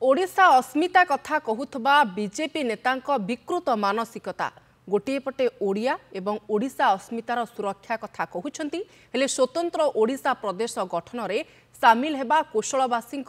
ओडिशा अस्मिता कथा कहूथबा बीजेपी नेतांक विकृत मानसिकता गोटे पटे ओडिया एवं ओडिशा अस्मितार सुरक्षा कथा कहउछंती हेले स्वतंत्र ओडिशा प्रदेश गठन रे सामिल हेबा कुशलवासी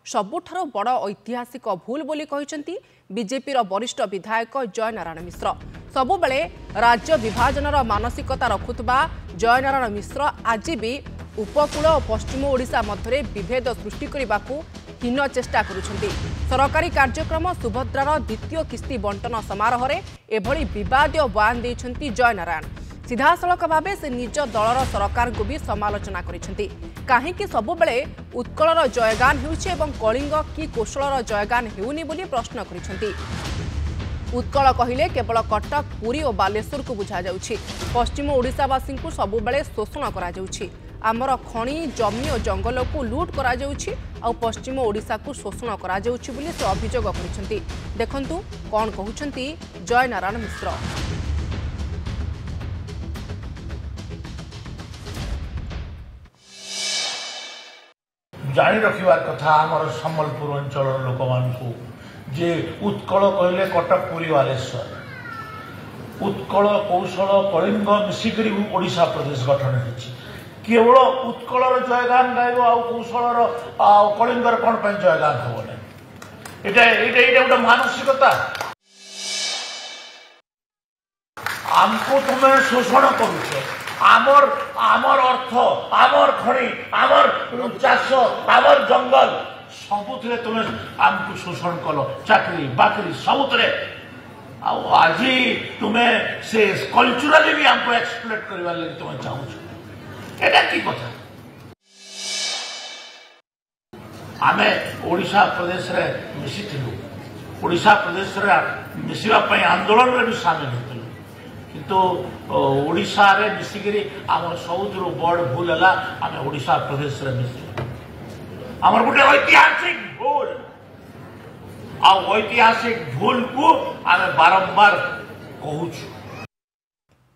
सबुठारो बड़ ऐतिहासिक भूल बोली कहिसंती बीजेपी वरिष्ठ विधायक जय नारायण मिश्र। सबुबले राज्य विभाजनर मानसिकता रखुथबा जय नारायण मिश्र आज भी उपकूल और पश्चिम ओडिशा मध्य विभेद सृष्टि करने हीन चेष्टा करुछंती। सरकारी कार्यक्रम सुभद्रार द्वितीय किस्ती बंटन समारोह में एभली विवादीय बयान देइछंती जय नारायण। सीधासलख भावे से निज दलर सरकार को भी समालोचना करिछंती। काहेकि सबुबले उत्कलर जयगान हेउछि एवं कलिंग कि कौशलर जयगान हेउनी बोली प्रश्न करिछंती। उत्कल कहिले केवल कटक पुरी और बालेश्वर को बुझा जाउछि। पश्चिम ओडिशावासी को सबुबले शोषण करा जाउछि। आमर खणी जमी और जंगल को लुट करा जाउछि आ पश्चिम ओडिशा को शोषण करा जाउछि बोली से अभियोग करिसेंती। देखंतु कोन कहउछंती जय नारायण मिश्र। जानी रखिबार कथा आमर सम्बलपुर अंचल लोक मानकु जे उत्कल कहले कटक पुरी बालेश्वर उत्कल कौशल कलिंग मिसिकरी ओडिशा प्रदेश गठन होछि। केवल उत्कलर जयगान गायब आ कौशलर कलिंगर कौन पर जयगान हम ना गोटे मानसिकता आमको तुम्हें शोषण करुच आमर आमर अर्थ आमर खणी आमर चाष आमर जंगल सबुथे तुम्हें आमको शोषण कल चाकरी बाकरी सबुथे आज तुम्हें से कल्चराली भी आमको एक्सप्लोट करने लगे तुम्हें चाहूँ एटा की कथा। आमे ओडिशा प्रदेश रे मिसिथिलु ओडिशा प्रदेश रे मिसिबा पई आंदोलन रे भी शामिल होतिलु किंतु ओडिशा रे मिसिगिरी हमर सबुठु बड़ भूल हला आमे ओडिशा प्रदेश रे मिसिलु हमर गुटे ऐतिहासिक भूल आ ऐतिहासिक भूल को आमे बारंबार कहूछु।